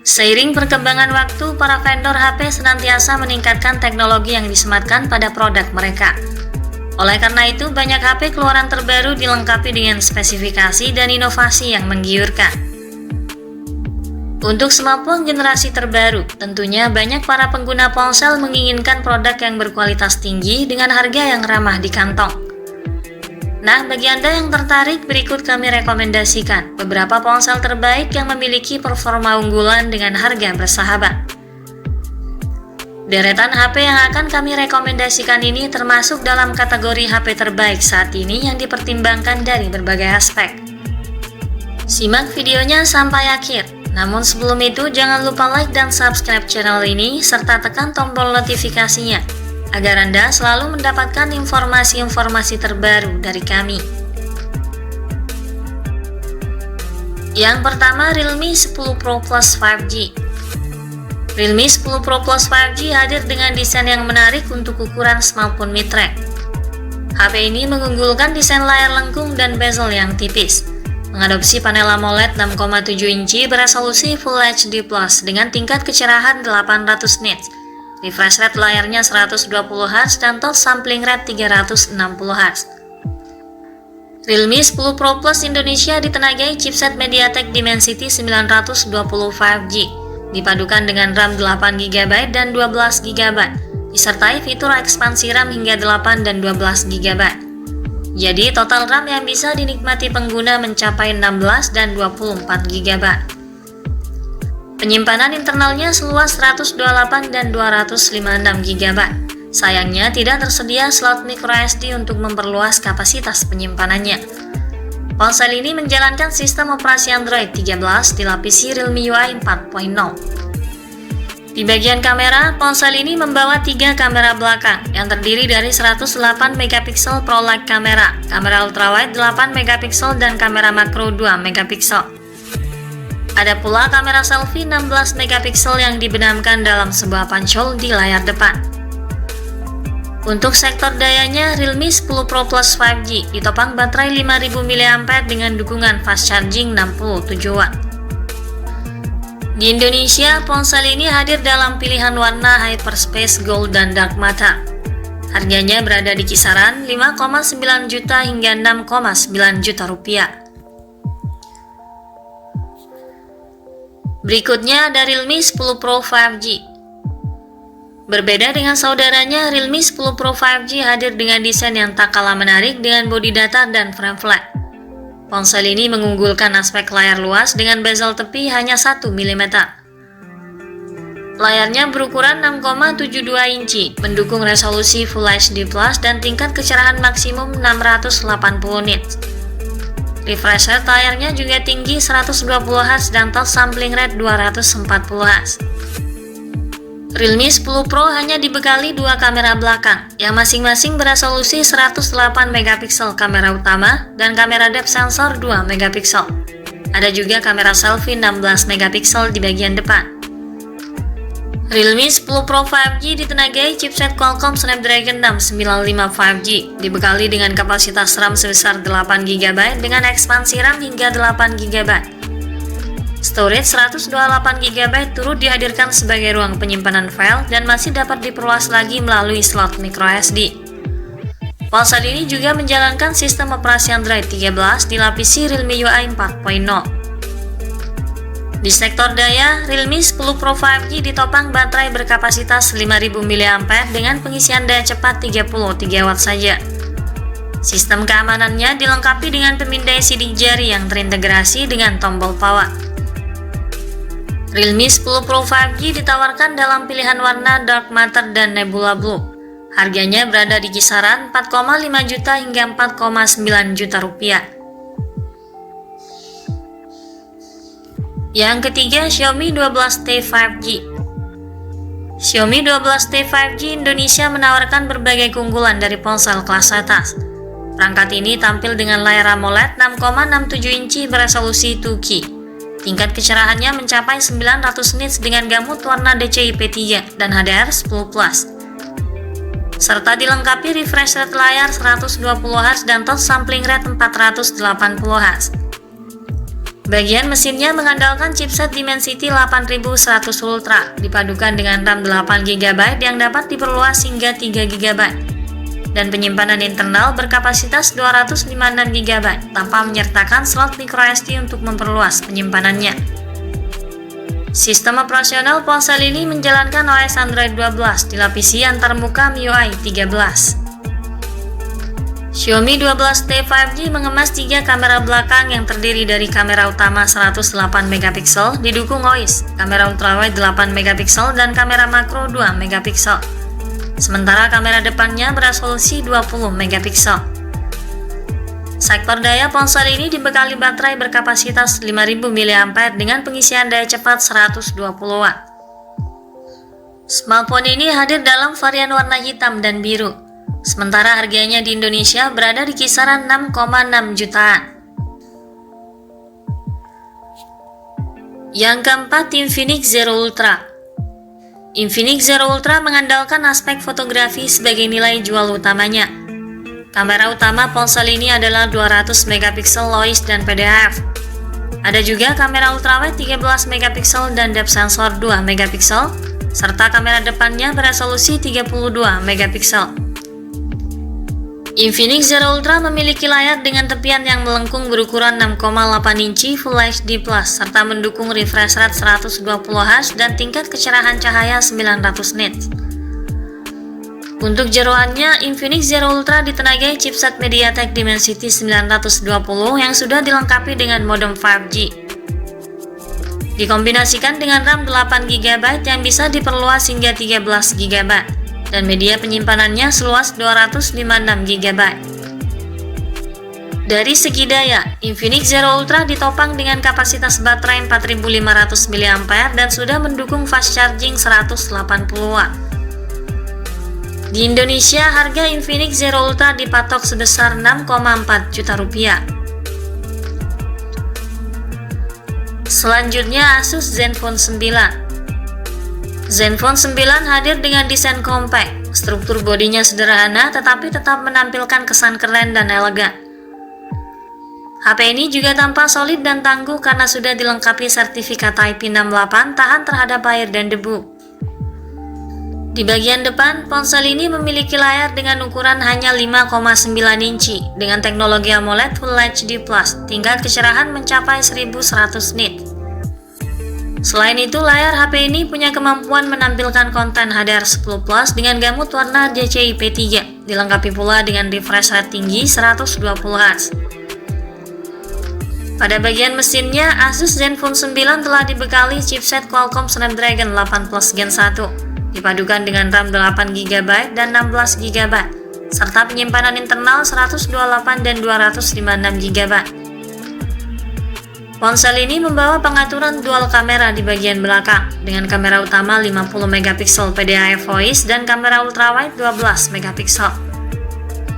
Seiring perkembangan waktu, para vendor HP senantiasa meningkatkan teknologi yang disematkan pada produk mereka. Oleh karena itu, banyak HP keluaran terbaru dilengkapi dengan spesifikasi dan inovasi yang menggiurkan. Untuk smartphone generasi terbaru, tentunya banyak para pengguna ponsel menginginkan produk yang berkualitas tinggi dengan harga yang ramah di kantong. Nah, bagi Anda yang tertarik, berikut kami rekomendasikan beberapa ponsel terbaik yang memiliki performa unggulan dengan harga bersahabat. Deretan HP yang akan kami rekomendasikan ini termasuk dalam kategori HP terbaik saat ini yang dipertimbangkan dari berbagai aspek. Simak videonya sampai akhir. Namun sebelum itu, jangan lupa like dan subscribe channel ini serta tekan tombol notifikasinya agar Anda selalu mendapatkan informasi-informasi terbaru dari kami. Yang pertama, Realme 10 Pro Plus 5G. Realme 10 Pro Plus 5G hadir dengan desain yang menarik untuk ukuran smartphone mid-range. HP ini mengunggulkan desain layar lengkung dan bezel yang tipis, mengadopsi panel AMOLED 6,7 inci beresolusi Full HD Plus dengan tingkat kecerahan 800 nits, refresh rate layarnya 120Hz dan touch sampling rate 360Hz. Realme 10 Pro Plus Indonesia ditenagai chipset MediaTek Dimensity 920 5G, dipadukan dengan RAM 8GB dan 12GB, disertai fitur ekspansi RAM hingga 8 dan 12GB. Jadi total RAM yang bisa dinikmati pengguna mencapai 16 dan 24GB. Penyimpanan internalnya seluas 128 dan 256GB. Sayangnya tidak tersedia slot microSD untuk memperluas kapasitas penyimpanannya. Ponsel ini menjalankan sistem operasi Android 13 dilapisi Realme UI 4.0. Di bagian kamera, ponsel ini membawa 3 kamera belakang yang terdiri dari 108MP Pro Like kamera ultrawide 8MP dan kamera makro 2MP. Ada pula kamera selfie 16MP yang dibenamkan dalam sebuah pancol di layar depan. Untuk sektor dayanya, Realme 10 Pro Plus 5G ditopang baterai 5000 mAh dengan dukungan fast charging 67W. Di Indonesia, ponsel ini hadir dalam pilihan warna Hyperspace Gold dan Dark Matte. Harganya berada di kisaran 5,9 juta hingga 6,9 juta rupiah. Berikutnya ada Realme 10 Pro 5G. Berbeda dengan saudaranya, Realme 10 Pro 5G hadir dengan desain yang tak kalah menarik dengan bodi datar dan frame flat. Ponsel ini mengunggulkan aspek layar luas dengan bezel tepi hanya 1 mm. Layarnya berukuran 6,72 inci, mendukung resolusi Full HD Plus dan tingkat kecerahan maksimum 680 nits. Refresh rate layarnya juga tinggi 120Hz dan touch sampling rate 240Hz. Realme 10 Pro hanya dibekali 2 kamera belakang yang masing-masing beresolusi 108MP kamera utama dan kamera depth sensor 2MP. Ada juga kamera selfie 16MP di bagian depan. Realme 10 Pro 5G ditenagai chipset Qualcomm Snapdragon 695 5G, dibekali dengan kapasitas RAM sebesar 8GB dengan ekspansi RAM hingga 8GB. Storage 128GB turut dihadirkan sebagai ruang penyimpanan file dan masih dapat diperluas lagi melalui slot microSD. Ponsel ini juga menjalankan sistem operasi Android 13 dilapisi Realme UI 4.0. Di sektor daya, Realme 10 Pro 5G ditopang baterai berkapasitas 5000 mAh dengan pengisian daya cepat 33W saja. Sistem keamanannya dilengkapi dengan pemindai sidik jari yang terintegrasi dengan tombol power. Realme 10 Pro 5G ditawarkan dalam pilihan warna Dark Matte dan Nebula Blue. Harganya berada di kisaran 4,5 juta hingga 4,9 juta rupiah. Yang ketiga, Xiaomi 12T 5G. Xiaomi 12T 5G Indonesia menawarkan berbagai keunggulan dari ponsel kelas atas. Perangkat ini tampil dengan layar AMOLED 6,67 inci beresolusi 2K. Tingkat kecerahannya mencapai 900 nits dengan gamut warna DCI-P3 dan HDR10+. Serta dilengkapi refresh rate layar 120Hz dan touch sampling rate 480Hz. Bagian mesinnya mengandalkan chipset Dimensity 8100 Ultra dipadukan dengan RAM 8GB yang dapat diperluas hingga 3GB dan penyimpanan internal berkapasitas 256GB tanpa menyertakan slot microSD untuk memperluas penyimpanannya. Sistem operasional ponsel ini menjalankan OS Android 12 dilapisi antarmuka MIUI 13. Xiaomi 12T 5G mengemas 3 kamera belakang yang terdiri dari kamera utama 108MP didukung OIS, kamera ultrawide 8MP dan kamera makro 2MP. Sementara kamera depannya berresolusi 20MP. Sektor daya ponsel ini dibekali baterai berkapasitas 5000 mAh dengan pengisian daya cepat 120W. Smartphone ini hadir dalam varian warna hitam dan biru. Sementara harganya di Indonesia berada di kisaran 6,6 jutaan. Yang keempat, Infinix Zero Ultra. Infinix Zero Ultra mengandalkan aspek fotografi sebagai nilai jual utamanya. Kamera utama ponsel ini adalah 200MP OIS dan PDF. Ada juga kamera ultrawide 13MP dan depth sensor 2MP, serta kamera depannya beresolusi 32MP. Infinix Zero Ultra memiliki layar dengan tepian yang melengkung berukuran 6,8 inci Full HD Plus serta mendukung refresh rate 120Hz dan tingkat kecerahan cahaya 900 nits. Untuk jeroannya, Infinix Zero Ultra ditenagai chipset MediaTek Dimensity 920 yang sudah dilengkapi dengan modem 5G. Dikombinasikan dengan RAM 8GB yang bisa diperluas hingga 13GB. Dan media penyimpanannya seluas 256GB. Dari segi daya, Infinix Zero Ultra ditopang dengan kapasitas baterai 4500 mAh dan sudah mendukung fast charging 180W. Di Indonesia, harga Infinix Zero Ultra dipatok sebesar 6,4 juta rupiah. Selanjutnya, Asus Zenfone 9. Zenfone 9 hadir dengan desain compact, struktur bodinya sederhana tetapi tetap menampilkan kesan keren dan elegan. HP ini juga tampak solid dan tangguh karena sudah dilengkapi sertifikat IP68 tahan terhadap air dan debu. Di bagian depan, ponsel ini memiliki layar dengan ukuran hanya 5,9 inci dengan teknologi AMOLED Full HD Plus, tingkat kecerahan mencapai 1100 nits. Selain itu, layar HP ini punya kemampuan menampilkan konten HDR10 Plus dengan gamut warna DCI-P3, dilengkapi pula dengan refresh rate tinggi 120Hz. Pada bagian mesinnya, Asus Zenfone 9 telah dibekali chipset Qualcomm Snapdragon 8 Plus Gen 1, dipadukan dengan RAM 8GB dan 16GB, serta penyimpanan internal 128 dan 256GB. Ponsel ini membawa pengaturan dual kamera di bagian belakang dengan kamera utama 50MP PDAF voice dan kamera ultrawide 12MP.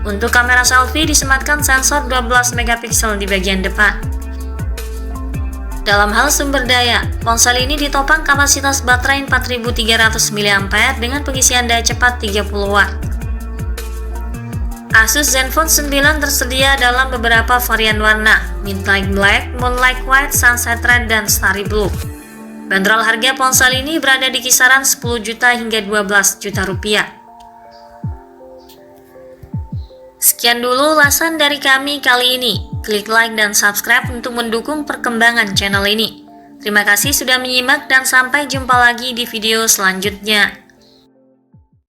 Untuk kamera selfie disematkan sensor 12MP di bagian depan. Dalam hal sumber daya, ponsel ini ditopang kapasitas baterai 4300 mAh dengan pengisian daya cepat 30W. Asus Zenfone 9 tersedia dalam beberapa varian warna, Midnight Black, Moonlight White, Sunset Red, dan Starry Blue. Bandrol harga ponsel ini berada di kisaran 10 juta hingga 12 juta rupiah. Sekian dulu ulasan dari kami kali ini. Klik like dan subscribe untuk mendukung perkembangan channel ini. Terima kasih sudah menyimak dan sampai jumpa lagi di video selanjutnya.